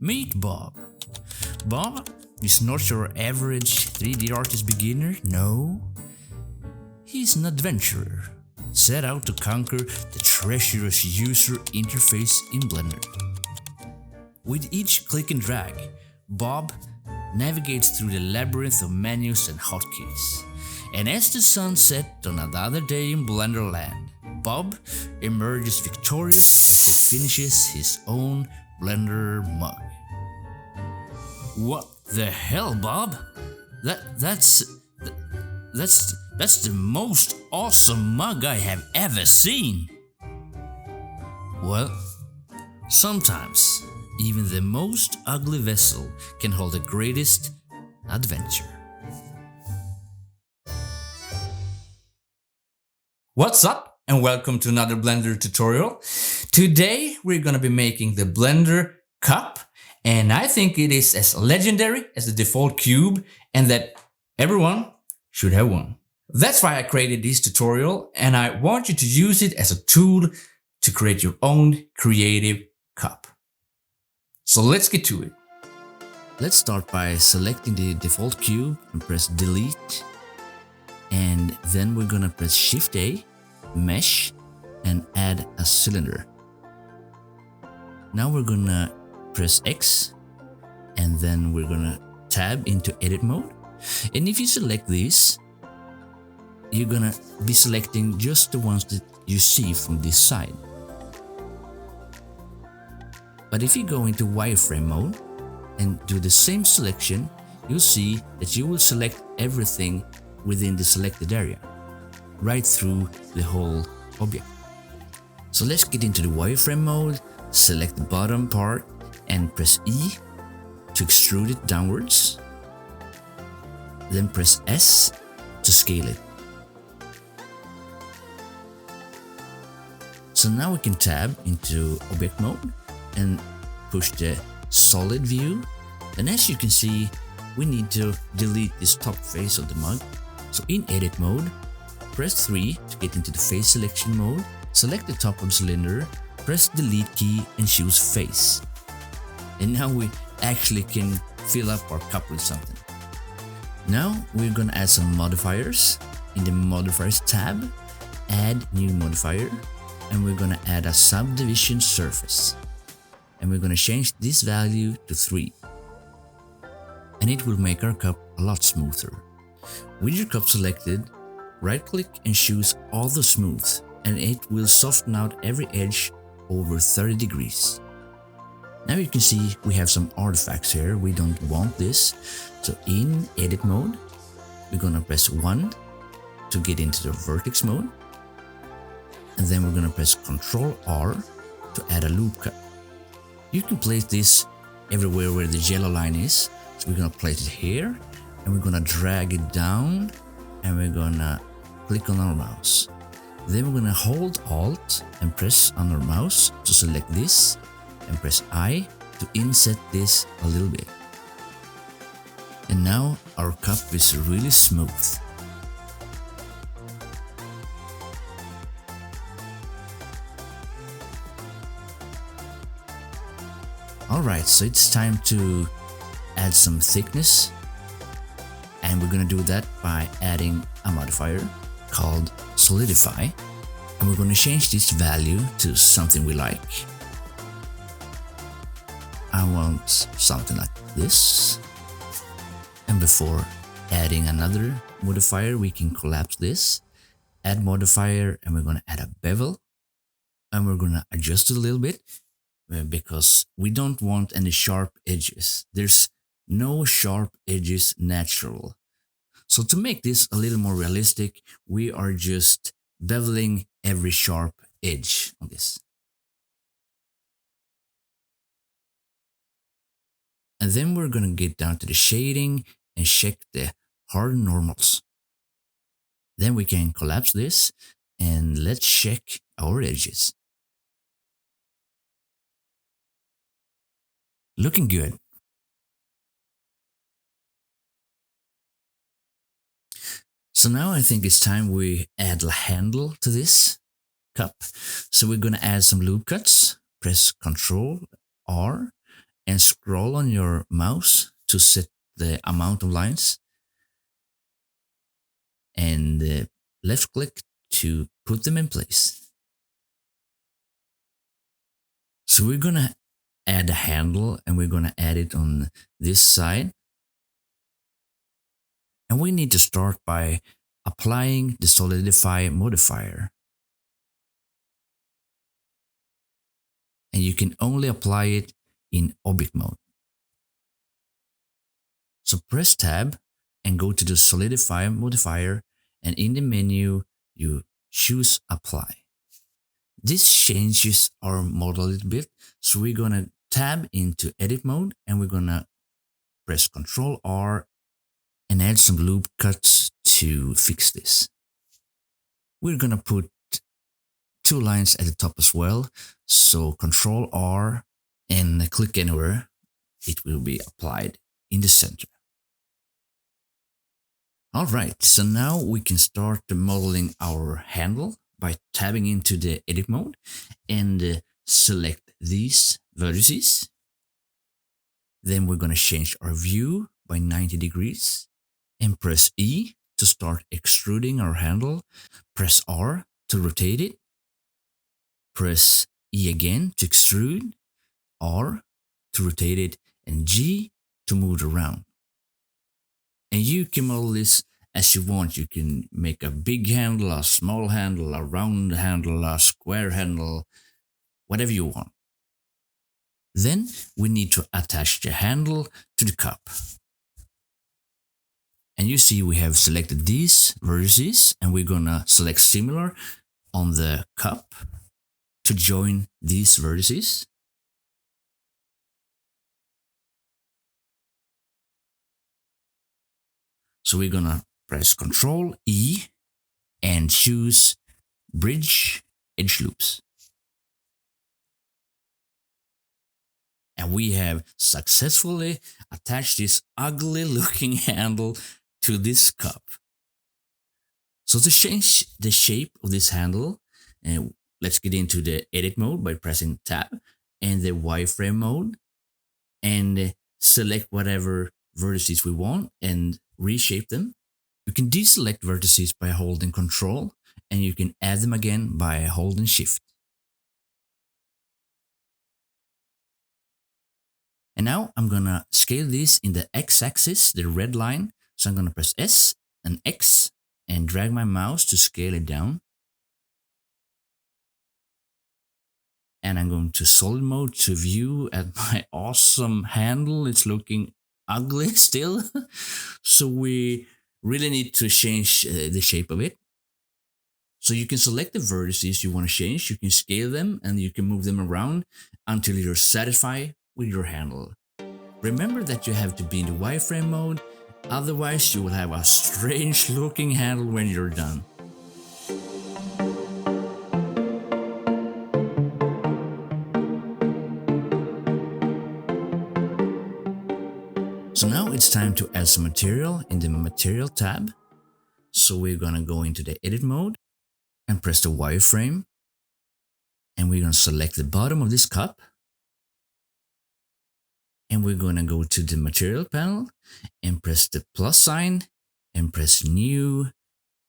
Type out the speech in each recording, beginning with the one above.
Meet Bob. Bob is not your average 3D artist beginner, no. He's an adventurer, set out to conquer the treacherous user interface in Blender. With each click and drag, Bob navigates through the labyrinth of menus and hotkeys. And as the sun sets on another day in Blenderland, Bob emerges victorious as he finishes his own Blender mug. What the hell, Bob? That's the most awesome mug I have ever seen. Well, sometimes even the most ugly vessel can hold the greatest adventure. What's up and welcome to another Blender tutorial. Today we're gonna be making the Blender cup, and I think it is as legendary as the default cube and that everyone should have one. That's why I created this tutorial, and I want you to use it as a tool to create your own creative cup. So let's get to it. Let's start by selecting the default cube and press delete. And then we're gonna press Shift A, mesh, and add a cylinder. Now we're gonna press X, and then we're gonna tab into edit mode. And if you select these, you're gonna be selecting just the ones that you see from this side. But if you go into wireframe mode and do the same selection, you'll see that you will select everything within the selected area, right through the whole object. So let's get into the wireframe mode, select the bottom part and press E to extrude it downwards. Then press S to scale it. So now we can tab into object mode and push the solid view. And as you can see, we need to delete this top face of the mug. So in edit mode, press 3 to get into the face selection mode, select the top of the cylinder, press delete key and choose face. And now we actually can fill up our cup with something. Now we're gonna add some modifiers. In the modifiers tab, add new modifier, and we're gonna add a subdivision surface. And we're gonna change this value to 3. And it will make our cup a lot smoother. With your cup selected, right click and choose Auto Smooth, and it will soften out every edge over 30 degrees. Now you can see we have some artifacts here. We don't want this. So in edit mode, we're gonna press 1 to get into the vertex mode. And then we're gonna press Ctrl R to add a loop cut. You can place this everywhere where the yellow line is. So we're gonna place it here, and we're gonna drag it down, and we're gonna click on our mouse. Then we're gonna hold Alt and press on our mouse to select this, and press I to inset this a little bit. And now our cup is really smooth. Alright, so it's time to add some thickness, and we're gonna do that by adding a modifier called Solidify, and we're gonna change this value to something we like. I want something like this. And before adding another modifier, we can collapse this, add modifier, and we're gonna add a bevel, and we're gonna adjust it a little bit because we don't want any sharp edges. There's no sharp edges natural. So to make this a little more realistic, we are just beveling every sharp edge on this. And then we're gonna get down to the shading and check the hard normals. Then we can collapse this, and let's check our edges. Looking good. So now I think it's time we add a handle to this cup. So we're gonna add some loop cuts, press Ctrl R, and scroll on your mouse to set the amount of lines, and left click to put them in place. So we're gonna add a handle, and we're gonna add it on this side. And we need to start by applying the Solidify modifier. And you can only apply it in object mode. So press Tab and go to the Solidify modifier, and in the menu you choose Apply. This changes our model a little bit, so we're gonna tab into Edit mode, and we're gonna press Ctrl R and add some loop cuts to fix this. We're gonna put 2 lines at the top as well, so Ctrl R and click anywhere, it will be applied in the center. Alright, so now we can start modeling our handle by tabbing into the edit mode and select these vertices. Then we're going to change our view by 90 degrees and press E to start extruding our handle. Press R to rotate it. Press E again to extrude, R to rotate it, and G to move it around. And you can model this as you want. You can make a big handle, a small handle, a round handle, a square handle, whatever you want. Then we need to attach the handle to the cup. And you see we have selected these vertices, and we're gonna select similar on the cup to join these vertices. So we're gonna press Ctrl E and choose Bridge Edge Loops. And we have successfully attached this ugly looking handle to this cup. So to change the shape of this handle, let's get into the edit mode by pressing Tab and the wireframe mode, and select whatever vertices we want and reshape them. You can deselect vertices by holding Ctrl, and you can add them again by holding Shift. And now I'm gonna scale this in the X-axis, the red line. So I'm gonna press S and X and drag my mouse to scale it down. And I'm going to solid mode to view at my awesome handle. It's looking ugly still. So we really need to change the shape of it. So you can select the vertices you want to change, you can scale them, and you can move them around until you're satisfied with your handle. Remember that you have to be in the wireframe mode, otherwise you will have a strange looking handle when you're done. So now it's time to add some material in the Material tab. So we're gonna go into the Edit mode and press the wireframe. And we're gonna select the bottom of this cup. And we're gonna go to the Material panel and press the plus sign and press New,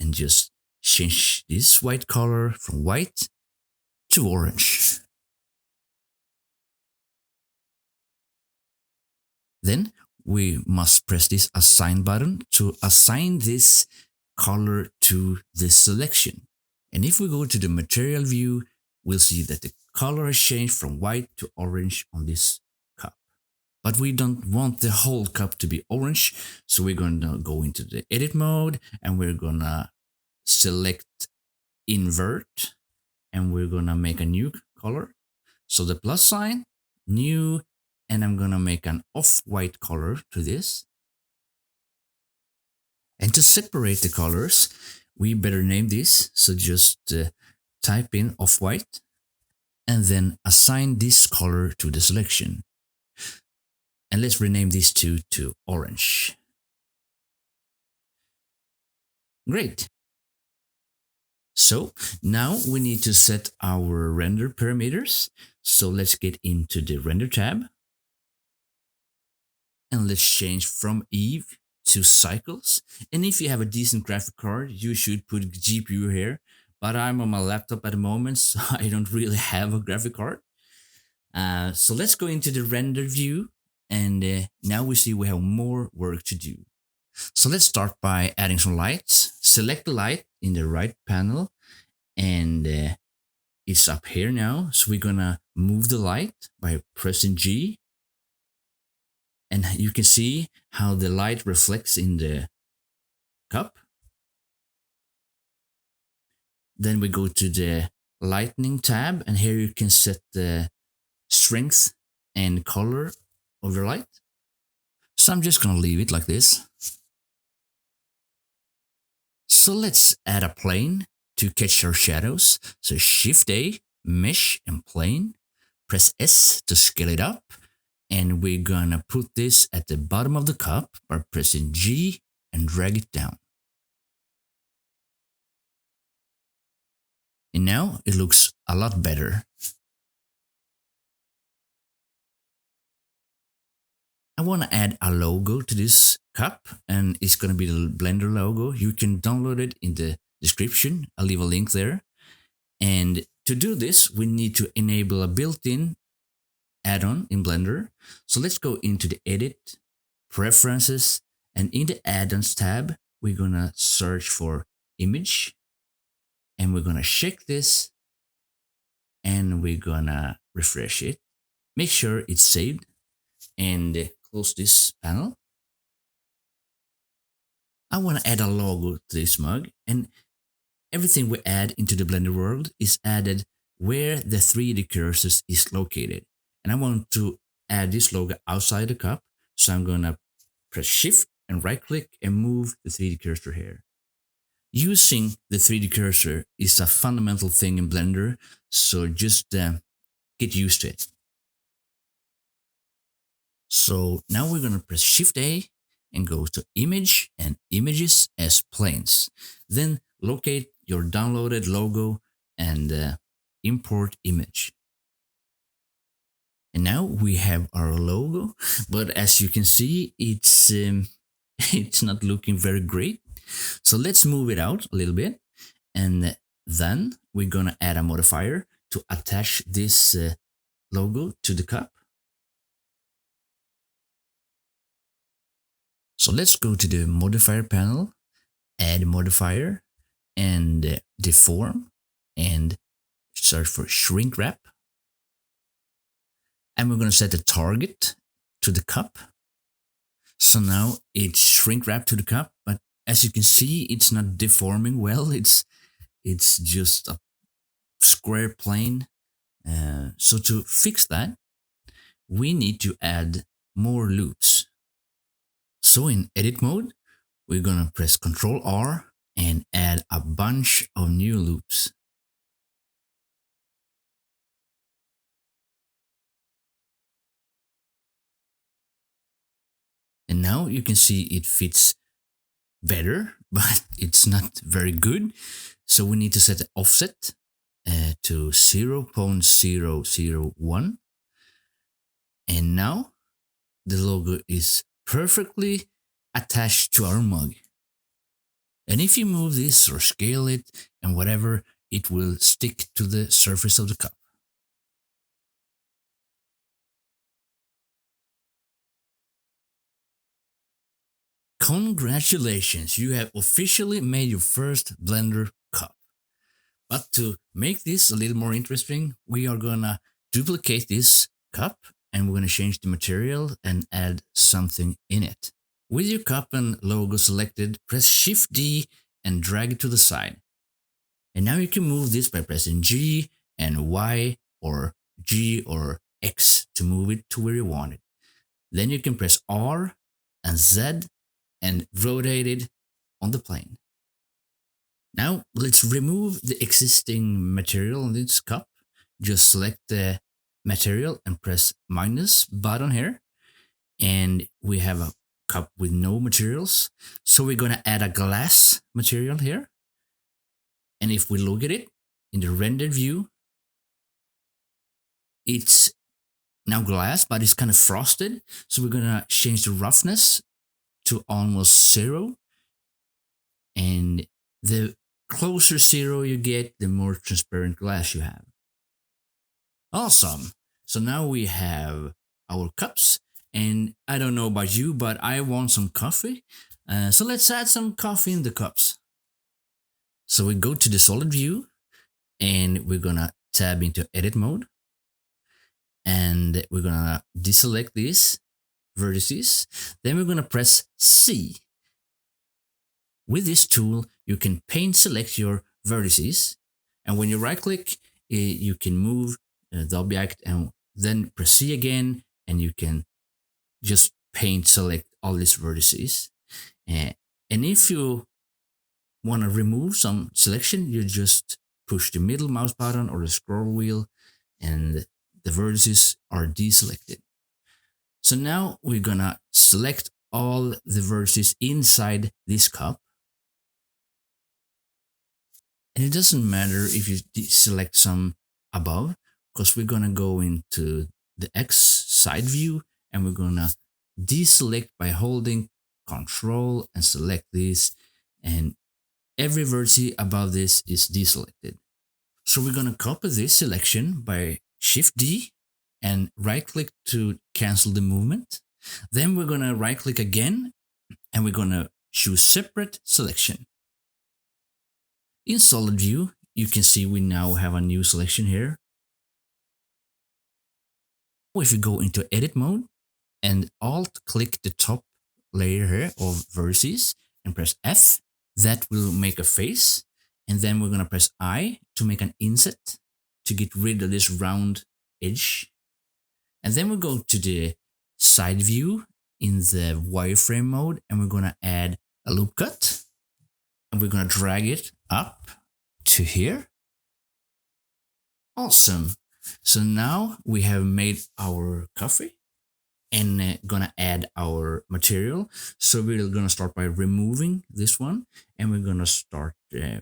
and just change this white color from white to orange. Then we must press this Assign button to assign this color to this selection. And if we go to the material view, we'll see that the color has changed from white to orange on this cup. But we don't want the whole cup to be orange, so we're going to go into the edit mode and we're gonna select invert, and we're gonna make a new color. So the plus sign, new, and I'm gonna make an off-white color to this. And to separate the colors, we better name this. So just type in off-white and then assign this color to the selection. And let's rename these two to orange. Great. So now we need to set our render parameters. So let's get into the Render tab. And let's change from Eve to cycles. And if you have a decent graphic card, you should put GPU here. But I'm on my laptop at the moment, so I don't really have a graphic card. So let's go into the render view. And now we see we have more work to do. So let's start by adding some lights. Select the light in the right panel, and it's up here now. So we're gonna move the light by pressing G. And you can see how the light reflects in the cup. Then we go to the lightning tab, and here you can set the strength and color of your light. So I'm just gonna leave it like this. So let's add a plane to catch our shadows. So Shift A, Mesh and Plane. Press S to scale it up. And we're gonna put this at the bottom of the cup by pressing G and drag it down. And now it looks a lot better. I want to add a logo to this cup, and it's going to be the Blender logo. You can download it in the description. I'll leave a link there. And to do this, we need to enable a built-in add-on in Blender. So let's go into the Edit, Preferences, and in the Add-ons tab, we're going to search for Image. And we're going to check this, and we're going to refresh it. Make sure it's saved, and close this panel. I want to add a logo to this mug, and everything we add into the Blender world is added where the 3D cursor is located. And I want to add this logo outside the cup, so I'm going to press Shift and right click and move the 3D cursor here. Using the 3D cursor is a fundamental thing in Blender, so just get used to it. So now we're going to press Shift A and go to Image and Images as Planes. Then locate your downloaded logo and import image. And now we have our logo, but as you can see, it's not looking very great. So let's move it out a little bit, and then we're going to add a modifier to attach this logo to the cup. So let's go to the modifier panel, add modifier, and deform, and search for shrink wrap. And we're going to set the target to the cup. So now it's shrink wrap to the cup, but as you can see, it's not deforming well. It's just a square plane. So to fix that, we need to add more loops. So in edit mode, we're going to press Ctrl R and add a bunch of new loops. And now you can see it fits better, but it's not very good. So we need to set the offset to 0.001. And now the logo is perfectly attached to our mug. And if you move this or scale it and whatever, it will stick to the surface of the cup. Congratulations, you have officially made your first Blender cup. But to make this a little more interesting, we are gonna duplicate this cup and we're gonna change the material and add something in it. With your cup and logo selected, press Shift D and drag it to the side. And now you can move this by pressing G and Y or G or X to move it to where you want it. Then you can press R and Z and rotate it on the plane. Now let's remove the existing material in this cup. Just select the material and press minus button here. And we have a cup with no materials. So we're gonna add a glass material here. And if we look at it in the rendered view, it's now glass, but it's kind of frosted. So we're gonna change the roughness to almost 0. And the closer 0 you get, the more transparent glass you have. Awesome. So now we have our cups, and I don't know about you, but I want some coffee. So let's add some coffee in the cups. So we go to the solid view, and we're gonna tab into edit mode, and we're gonna deselect these vertices. Then we're gonna press C. With this tool, you can paint select your vertices, and when you right click, you can move the object and then press C again, and you can just paint select all these vertices. And if you want to remove some selection, you just push the middle mouse button or the scroll wheel, and the vertices are deselected. So now we're gonna select all the vertices inside this cup. And it doesn't matter if you select some above, because we're gonna go into the X side view, and we're gonna deselect by holding Control and select this, and every vertex above this is deselected. So we're gonna copy this selection by Shift D and right click to cancel the movement. Then we're gonna right click again, and we're gonna choose separate selection. In solid view, you can see we now have a new selection here. If you go into edit mode and alt click the top layer here of vertices and press F, that will make a face. And then we're gonna press I to make an inset to get rid of this round edge. And then we go to the side view in the wireframe mode, and we're gonna add a loop cut, and we're gonna drag it up to here. Awesome. So now we have made our coffee and gonna add our material. So we're gonna start by removing this one, and we're gonna start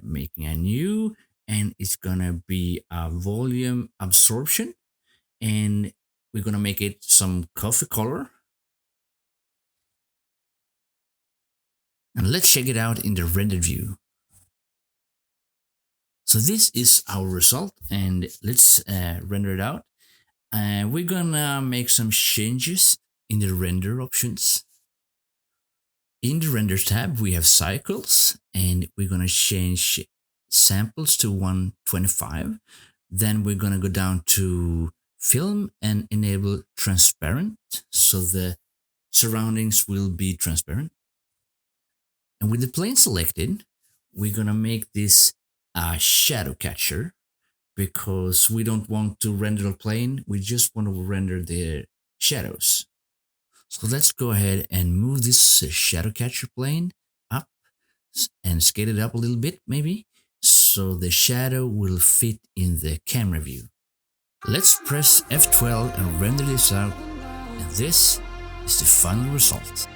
making a new, and it's gonna be a volume absorption, and we're gonna make it some coffee color. And let's check it out in the rendered view. So this is our result, and let's render it out. We're gonna make some changes in the render options. In the render tab, we have cycles, and we're gonna change samples to 125. Then we're gonna go down to film and enable transparent, so the surroundings will be transparent. And with the plane selected, we're gonna make this a shadow catcher, because we don't want to render the plane, we just want to render the shadows. So let's go ahead and move this shadow catcher plane up and scale it up a little bit maybe, so the shadow will fit in the camera view. Let's press F12 and render this out, and this is the final result.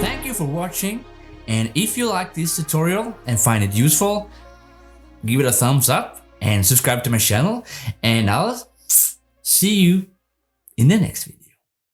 Thank you for watching, and if you like this tutorial and find it useful, give it a thumbs up and subscribe to my channel, and I'll see you in the next video.